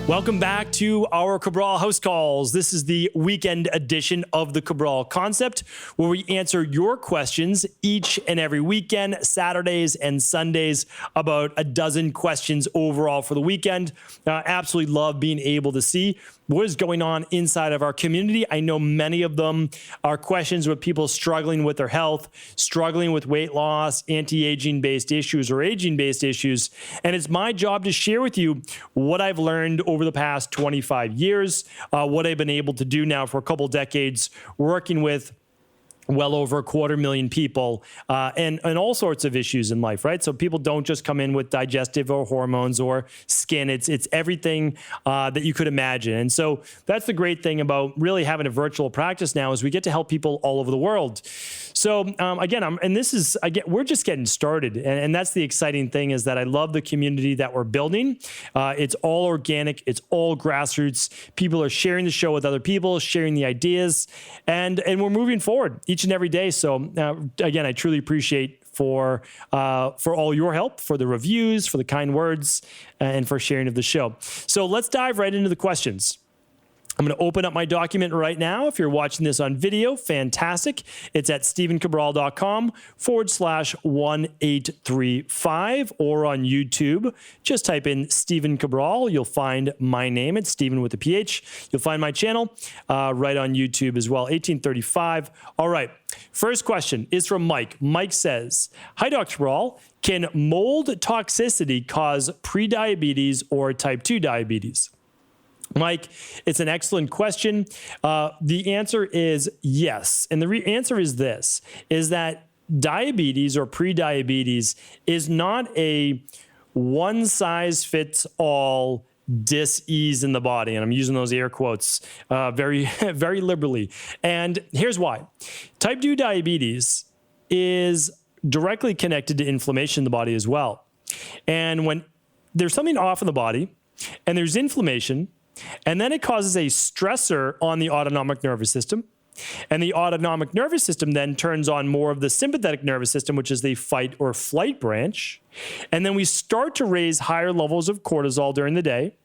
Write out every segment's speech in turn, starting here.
Welcome back to our Cabral House Calls. This is the weekend edition of the Cabral Concept, where we answer your questions each and every weekend, Saturdays and Sundays, about a dozen questions overall for the weekend. Absolutely love being able to see what is going on inside of our community. I know many of them are questions with people struggling with their health, struggling with weight loss, anti-aging based issues, or aging based issues. And it's my job to share with you what I've learned over the past 25 years, what I've been able to do now for a couple decades, working with well over 250,000 people, and all sorts of issues in life, right? So people don't just come in with digestive or hormones or skin. It's everything that you could imagine. And so that's the great thing about really having a virtual practice now, is we get to help people all over the world. So we're just getting started. And that's the exciting thing, is that I love the community that we're building. It's all organic. It's all grassroots. People are sharing the show with other people, sharing the ideas, and we're moving forward each and every day. So again, I truly appreciate for all your help, for the reviews, for the kind words, and for sharing of the show. So let's dive right into the questions. I'm going to open up my document right now. If you're watching this on video, fantastic. It's at StephenCabral.com/1835, or on YouTube. Just type in Stephen Cabral. You'll find my name. It's Stephen with a PH. You'll find my channel right on YouTube as well, 1835. All right. First question is from Mike. Mike says, "Hi, Dr. Cabral. Can mold toxicity cause prediabetes or type 2 diabetes?" Mike, it's an excellent question. The answer is yes. And the answer is this, is that diabetes or prediabetes is not a one-size-fits-all dis-ease in the body. And I'm using those air quotes very, very liberally. And here's why. Type 2 diabetes is directly connected to inflammation in the body as well. And when there's something off in the body and there's inflammation, and then it causes a stressor on the autonomic nervous system. And the autonomic nervous system then turns on more of the sympathetic nervous system, which is the fight or flight branch. And then we start to raise higher levels of cortisol during the day.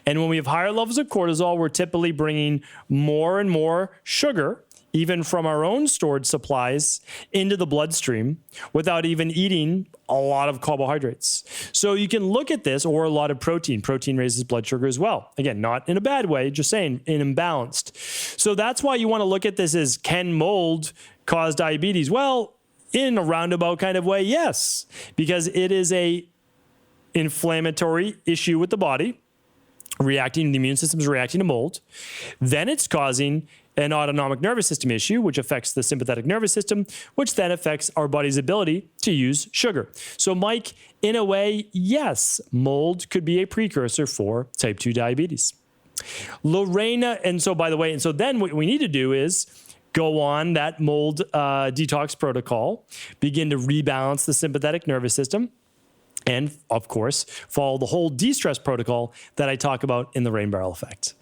And when we have higher levels of cortisol, we're typically bringing more and more sugar, even from our own stored supplies, into the bloodstream without even eating a lot of carbohydrates. So you can look at this, or a lot of protein. Protein raises blood sugar as well. Again, not in a bad way, just saying imbalanced. So that's why you want to look at this as, can mold cause diabetes? Well, in a roundabout kind of way, yes, because it is a inflammatory issue with the body, the immune system is reacting to mold. Then it's causing an autonomic nervous system issue, which affects the sympathetic nervous system, which then affects our body's ability to use sugar. So, Mike, in a way, yes, mold could be a precursor for type 2 diabetes. Lorena, and so then what we need to do is go on that mold detox protocol, begin to rebalance the sympathetic nervous system, and, of course, follow the whole de-stress protocol that I talk about in the rain barrel effect.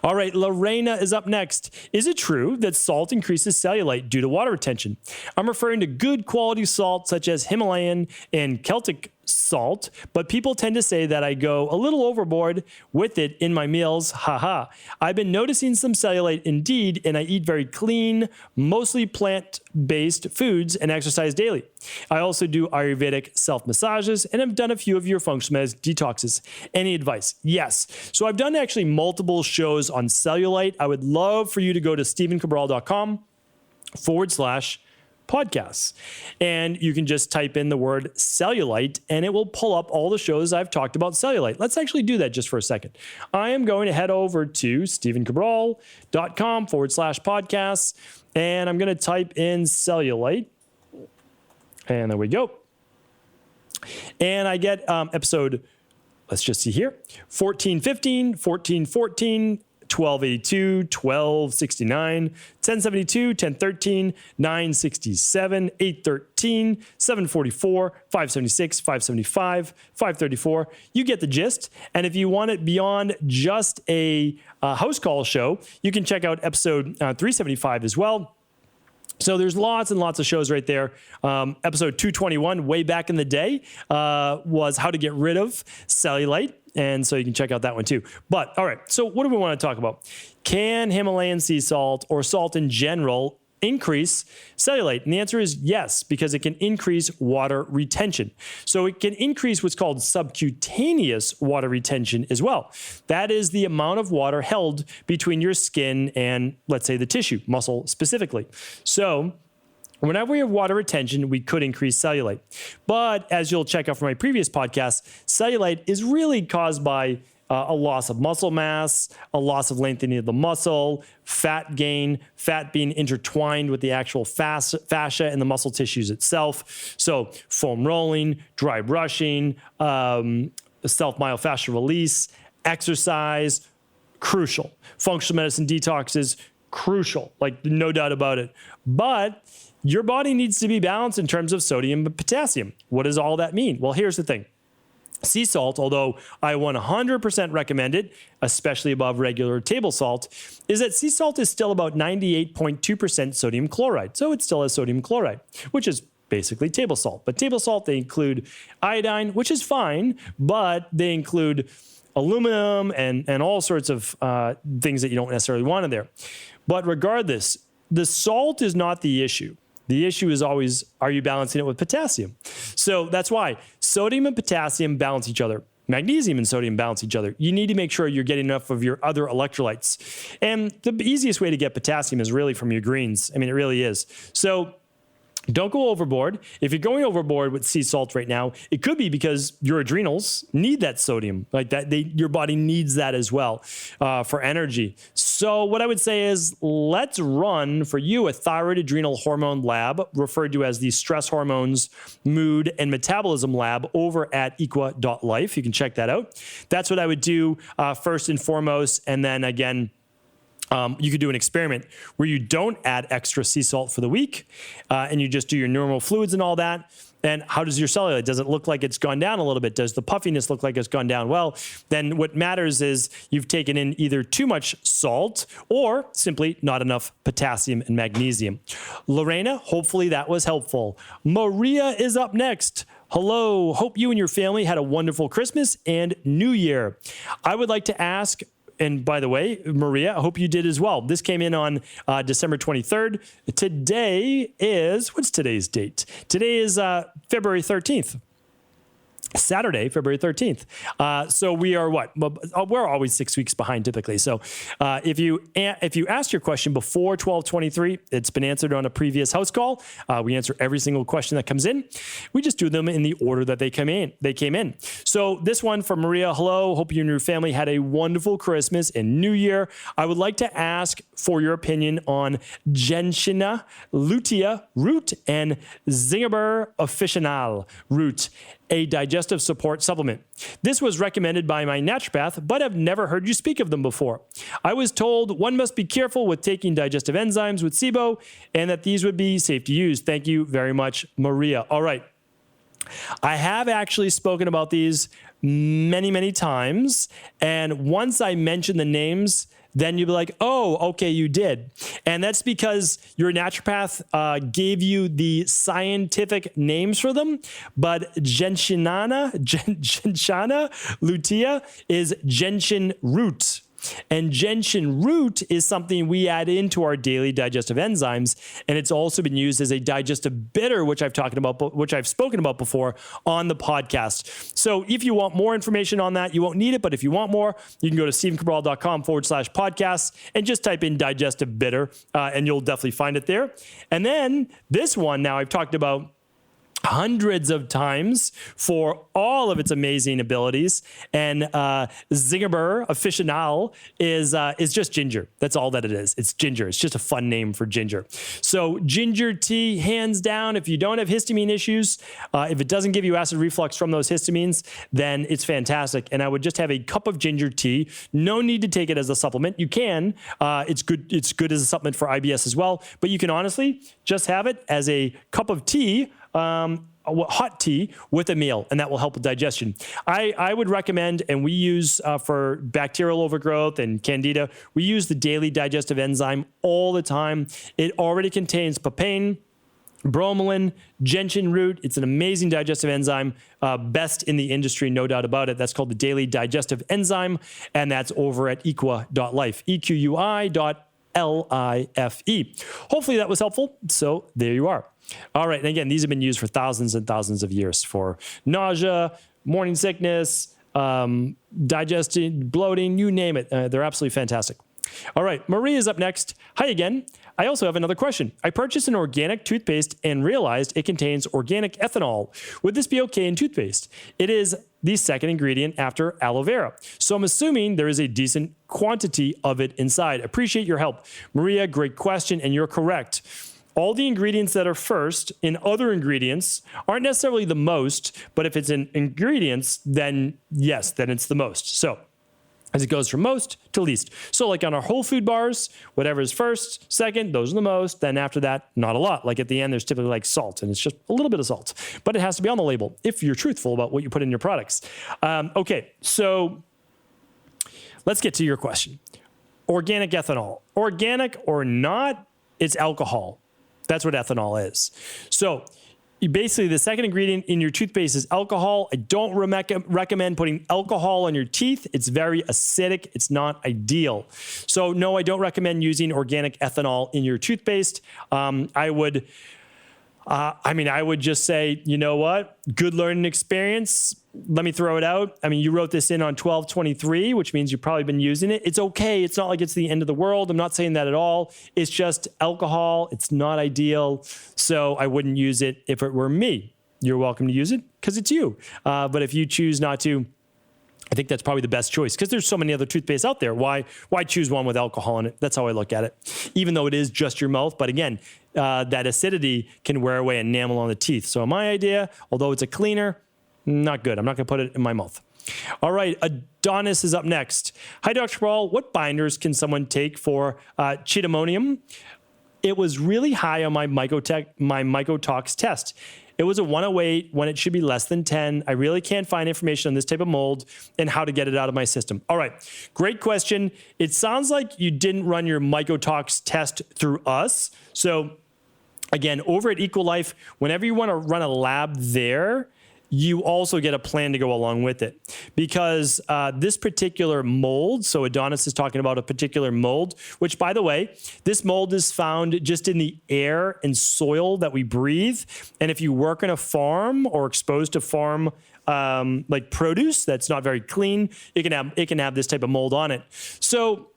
All right, Lorena is up next. Is it true that salt increases cellulite due to water retention? I'm referring to good quality salt such as Himalayan and Celtic salt, but people tend to say that I go a little overboard with it in my meals. Haha. I've been noticing some cellulite indeed, and I eat very clean, mostly plant-based foods and exercise daily. I also do Ayurvedic self-massages and have done a few of your functional medicine detoxes. Any advice? Yes. So I've done actually multiple shows on cellulite. I would love for you to go to StephenCabral.com/podcasts. And you can just type in the word cellulite and it will pull up all the shows I've talked about cellulite. Let's actually do that just for a second. I am going to head over to StephenCabral.com/podcasts, and I'm going to type in cellulite. And there we go. And I get episode, let's just see here, 1415, 1414, 1282, 1269, 1072, 1013, 967, 813, 744, 576, 575, 534. You get the gist. And if you want it beyond just a house call show, you can check out episode 375 as well. So there's lots and lots of shows right there. Episode 221, way back in the day, was how to get rid of cellulite. And so you can check out that one too. But all right, so what do we want to talk about? Can Himalayan sea salt or salt in general increase cellulite? And the answer is yes, because it can increase water retention. So it can increase what's called subcutaneous water retention as well. That is the amount of water held between your skin and, let's say, the tissue, muscle specifically. So whenever we have water retention, we could increase cellulite. But as you'll check out from my previous podcast, cellulite is really caused by a loss of muscle mass, a loss of lengthening of the muscle, fat gain, fat being intertwined with the actual fascia and the muscle tissues itself. So foam rolling, dry brushing, self-myofascial release, exercise, crucial. Functional medicine detoxes, crucial, like no doubt about it. But your body needs to be balanced in terms of sodium and potassium. What does all that mean? Well, here's the thing. Sea salt, although I 100% recommend it, especially above regular table salt, is that sea salt is still about 98.2% sodium chloride. So it still has sodium chloride, which is basically table salt. But table salt, they include iodine, which is fine, but they include aluminum and all sorts of things that you don't necessarily want in there. But regardless, the salt is not the issue. The issue is always, are you balancing it with potassium? So that's why sodium and potassium balance each other. Magnesium and sodium balance each other. You need to make sure you're getting enough of your other electrolytes. And the easiest way to get potassium is really from your greens. I mean, it really is. So don't go overboard. If you're going overboard with sea salt right now, it could be because your adrenals need that sodium, like that. Your body needs that as well for energy. So what I would say is, let's run for you a thyroid adrenal hormone lab, referred to as the stress hormones, mood, and metabolism lab over at equa.life. You can check that out. That's what I would do first and foremost, and then again, you could do an experiment where you don't add extra sea salt for the week and you just do your normal fluids and all that. And how does your cellulite? Does it look like it's gone down a little bit? Does the puffiness look like it's gone down? Well, then what matters is you've taken in either too much salt or simply not enough potassium and magnesium. Lorena, hopefully that was helpful. Maria is up next. Hello. Hope you and your family had a wonderful Christmas and New Year. I would like to ask, and by the way, Maria, I hope you did as well. This came in on December 23rd. Today is, what's today's date? Today is February 13th. Saturday, February 13th. So we are what? We're always 6 weeks behind typically. So if you asked your question before 12/23, it's been answered on a previous house call. We answer every single question that comes in. We just do them in the order that they came in. So this one from Maria, hello. Hope you and your family had a wonderful Christmas and New Year. I would like to ask for your opinion on Gentiana lutea root and Zingiber officinale root, a digestive support supplement. This was recommended by my naturopath, but I've never heard you speak of them before. I was told one must be careful with taking digestive enzymes with SIBO and that these would be safe to use. Thank you very much, Maria. All right. I have actually spoken about these many, many times. And once I mention the names, then you'll be like, oh, okay, you did. And that's because your naturopath gave you the scientific names for them, but Gentiana lutea is gentian root. And gentian root is something we add into our daily digestive enzymes, and it's also been used as a digestive bitter, which I've spoken about before on the podcast. So if you want more information on that, you won't need it, but if you want more, you can go to stephencabral.com/podcasts and just type in digestive bitter, and you'll definitely find it there. And then this one now I've talked about hundreds of times for all of its amazing abilities. And Zingiber officinale is just ginger. That's all that it is. It's ginger. It's just a fun name for ginger. So ginger tea, hands down, if you don't have histamine issues, if it doesn't give you acid reflux from those histamines, then it's fantastic. And I would just have a cup of ginger tea. No need to take it as a supplement. You can. It's good as a supplement for IBS as well. But you can honestly just have it as a cup of tea hot tea with a meal, and that will help with digestion. I would recommend, and we use for bacterial overgrowth and candida, we use the daily digestive enzyme all the time. It already contains papain, bromelain, gentian root. It's an amazing digestive enzyme, best in the industry, no doubt about it. That's called the Daily Digestive Enzyme, and that's over at equi.life, EQUI.life. Hopefully that was helpful. So there you are. All right. And again, these have been used for thousands and thousands of years for nausea, morning sickness, digestion, bloating, you name it. They're absolutely fantastic. All right. Marie is up next. Hi again. I also have another question. I purchased an organic toothpaste and realized it contains organic ethanol. Would this be okay in toothpaste? It is the second ingredient after aloe vera. So I'm assuming there is a decent quantity of it inside. Appreciate your help. Maria, great question, and you're correct. All the ingredients that are first in other ingredients aren't necessarily the most, but if it's in ingredients, then yes, then it's the most. So as it goes from most to least. So like on our whole food bars, whatever is first, second, those are the most. Then after that, not a lot. Like at the end, there's typically like salt, and it's just a little bit of salt. But it has to be on the label if you're truthful about what you put in your products. Okay, so let's get to your question. Organic ethanol. Organic or not, it's alcohol. That's what ethanol is. So basically, the second ingredient in your toothpaste is alcohol. I don't recommend putting alcohol on your teeth. It's very acidic. It's not ideal. So no, I don't recommend using organic ethanol in your toothpaste. I would just say, you know what? Good learning experience. Let me throw it out. I mean, you wrote this in on 12/23, which means you've probably been using it. It's okay. It's not like it's the end of the world. I'm not saying that at all. It's just alcohol. It's not ideal. So I wouldn't use it if it were me. You're welcome to use it because it's you. But if you choose not to, I think that's probably the best choice because there's so many other toothpastes out there. Why choose one with alcohol in it? That's how I look at it, even though it is just your mouth. But again, that acidity can wear away enamel on the teeth. So my idea, although it's a cleaner, not good. I'm not going to put it in my mouth. All right, Adonis is up next. Hi, Dr. Cabral. What binders can someone take for chidamonium? It was really high on my mycotox test. It was a 108 when it should be less than 10. I really can't find information on this type of mold and how to get it out of my system. All right, great question. It sounds like you didn't run your mycotox test through us. So again, over at EcoLife, whenever you want to run a lab there, you also get a plan to go along with it because this particular mold, so Adonis is talking about a particular mold, which by the way, this mold is found just in the air and soil that we breathe. And if you work on a farm or exposed to farm like produce that's not very clean, it can have this type of mold on it. So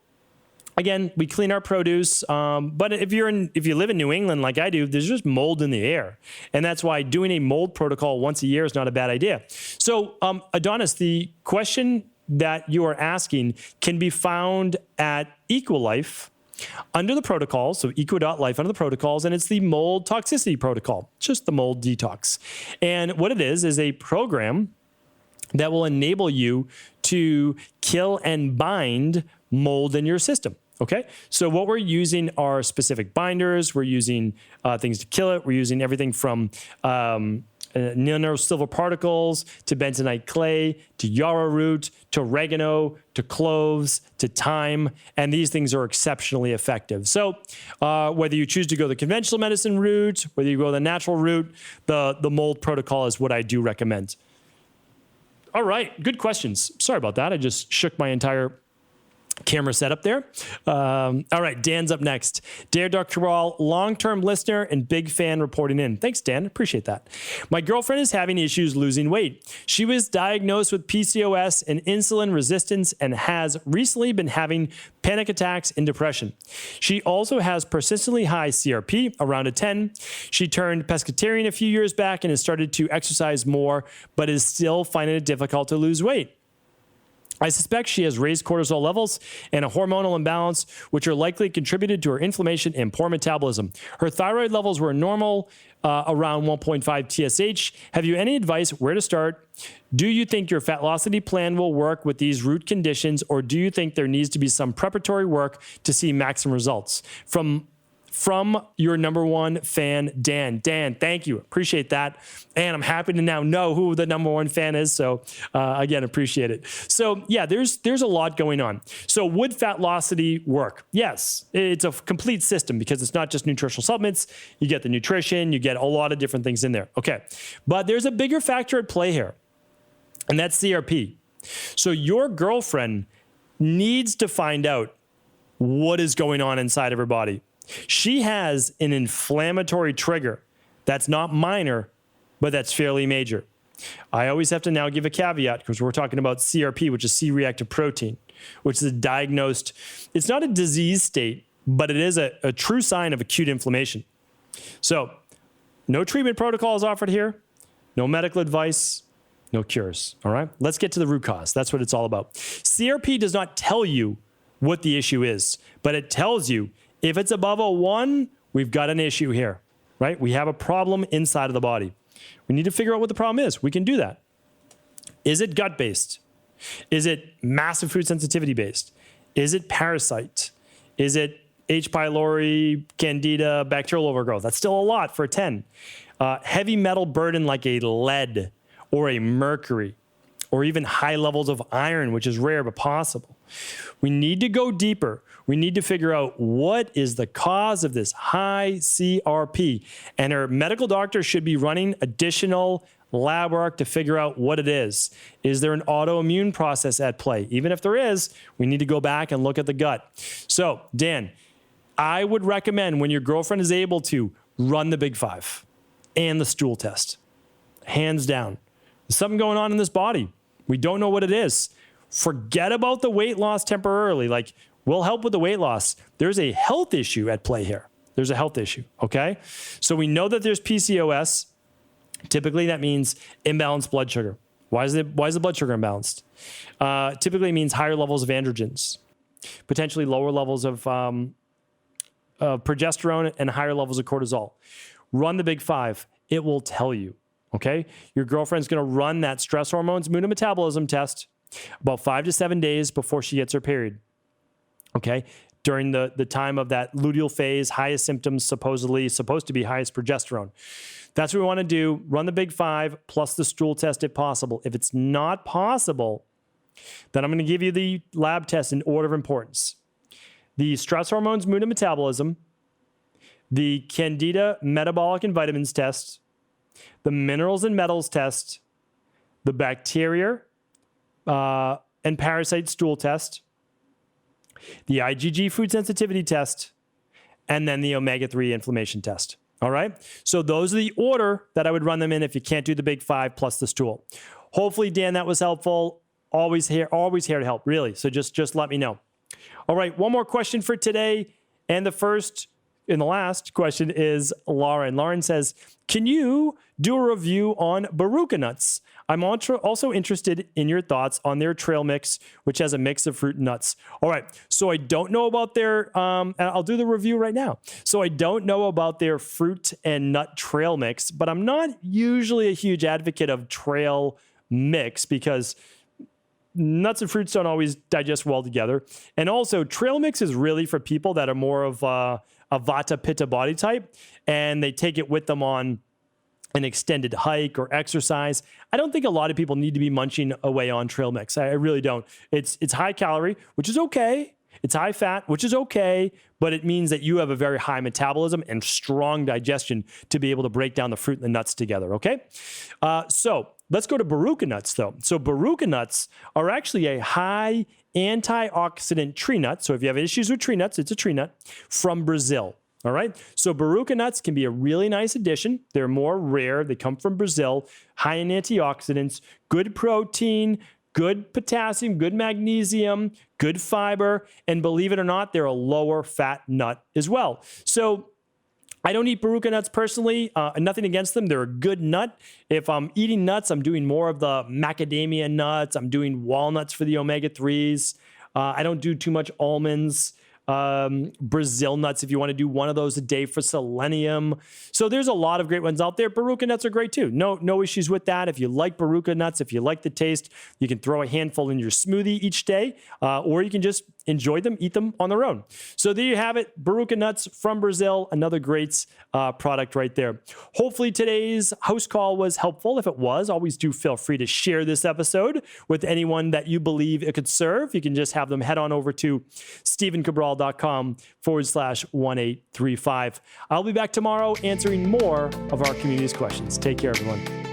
again, we clean our produce, but if you live in New England like I do, there's just mold in the air. And that's why doing a mold protocol once a year is not a bad idea. So Adonis, the question that you are asking can be found at EcoLife under the protocols, so eco.life under the protocols, and it's the mold toxicity protocol, just the mold detox. And what it is a program that will enable you to kill and bind mold in your system. Okay, so what we're using are specific binders. We're using things to kill it. We're using everything from nanosilver particles to bentonite clay to yarrow root to oregano to cloves to thyme, and these things are exceptionally effective. So whether you choose to go the conventional medicine route, whether you go the natural route, the mold protocol is what I do recommend. All right, good questions. Sorry about that. I just shook my entire camera setup there. All right, Dan's up next. Dear Dr. Cabral, long-term listener and big fan reporting in. Thanks, Dan. Appreciate that. My girlfriend is having issues losing weight. She was diagnosed with PCOS and insulin resistance and has recently been having panic attacks and depression. She also has persistently high CRP, around a 10. She turned pescatarian a few years back and has started to exercise more, but is still finding it difficult to lose weight. I suspect she has raised cortisol levels and a hormonal imbalance, which are likely contributed to her inflammation and poor metabolism. Her thyroid levels were normal, around 1.5 TSH. Have you any advice where to start? Do you think your Fatlocity plan will work with these root conditions, or do you think there needs to be some preparatory work to see maximum results? From from your number one fan, Dan. Dan, thank you. Appreciate that. And I'm happy to now know who the number one fan is. So again, appreciate it. So yeah, there's a lot going on. So would Fatlocity work? Yes, it's a complete system because it's not just nutritional supplements. You get the nutrition, you get a lot of different things in there. Okay, but there's a bigger factor at play here, and that's CRP. So your girlfriend needs to find out what is going on inside of her body. She has an inflammatory trigger that's not minor, but that's fairly major. I always have to now give a caveat because we're talking about CRP, which is C-reactive protein, which is a diagnosed, it's not a disease state, but it is a true sign of acute inflammation. So no treatment protocols offered here, no medical advice, no cures. All right, let's get to the root cause. That's what it's all about. CRP does not tell you what the issue is, but it tells you if it's above a 1, we've got an issue here, right? We have a problem inside of the body. We need to figure out what the problem is. We can do that. Is it gut-based? Is it massive food sensitivity based? Is it parasite? Is it H. pylori, candida, bacterial overgrowth? That's still a lot for a 10. Heavy metal burden like a lead or a mercury, or even high levels of iron, which is rare but possible. We need to go deeper. We need to figure out what is the cause of this high CRP. And our medical doctor should be running additional lab work to figure out what it is. Is there an autoimmune process at play? Even if there is, we need to go back and look at the gut. So, Dan, I would recommend when your girlfriend is able to run the Big 5 and the stool test. Hands down. There's something going on in this body. We don't know what it is. Forget about the weight loss temporarily. Like, we'll help with the weight loss. There's a health issue at play here. There's a health issue, okay? So we know that there's PCOS. Typically, that means imbalanced blood sugar. Why is the blood sugar imbalanced? Typically, it means higher levels of androgens, potentially lower levels of progesterone and higher levels of cortisol. Run the Big 5. It will tell you, okay? Your girlfriend's going to run that stress hormones, mood and metabolism test about 5 to 7 days before she gets her period. Okay, during the time of that luteal phase, highest symptoms supposed to be highest progesterone. That's what we want to do. Run the Big 5 plus the stool test if possible. If it's not possible, then I'm going to give you the lab test in order of importance. The stress hormones, mood and metabolism, the candida metabolic and vitamins test, the minerals and metals test, the bacteria and parasite stool test, the IgG food sensitivity test, and then the omega-3 inflammation test. All right? So those are the order that I would run them in if you can't do the Big 5 plus the stool. Hopefully, Dan, that was helpful. Always here to help, really. So just let me know. All right, one more question for today. And the last question is Lauren. Lauren says, can you do a review on Baruka Nuts? I'm also interested in your thoughts on their trail mix, which has a mix of fruit and nuts. All right, so I don't know about their, I'll do the review right now. So I don't know about their fruit and nut trail mix, but I'm not usually a huge advocate of trail mix because nuts and fruits don't always digest well together. And also, trail mix is really for people that are more of a Vata Pitta body type, and they take it with them on an extended hike or exercise. I don't think a lot of people need to be munching away on trail mix. I really don't. It's high calorie, which is okay. It's high fat, which is okay, but it means that you have a very high metabolism and strong digestion to be able to break down the fruit and the nuts together, okay? So let's go to Baruka Nuts, though. So Baruka Nuts are actually a high antioxidant tree nut. So if you have issues with tree nuts, it's a tree nut from Brazil. All right. So Baruka Nuts can be a really nice addition. They're more rare. They come from Brazil, high in antioxidants, good protein, good potassium, good magnesium, good fiber. And believe it or not, they're a lower fat nut as well. So I don't eat Baruka Nuts personally. Nothing against them. They're a good nut. If I'm eating nuts, I'm doing more of the macadamia nuts. I'm doing walnuts for the omega-3s. I don't do too much almonds. Brazil nuts, if you want to do one of those a day for selenium. So there's a lot of great ones out there. Baruka Nuts are great too. No issues with that. If you like Baruka Nuts, if you like the taste, you can throw a handful in your smoothie each day, or you can just enjoy them, eat them on their own. So there you have it. Baruka Nuts from Brazil, another great product right there. Hopefully today's house call was helpful. If it was, always do feel free to share this episode with anyone that you believe it could serve. You can just have them head on over to stevencabral.com/1835. I'll be back tomorrow answering more of our community's questions. Take care, everyone.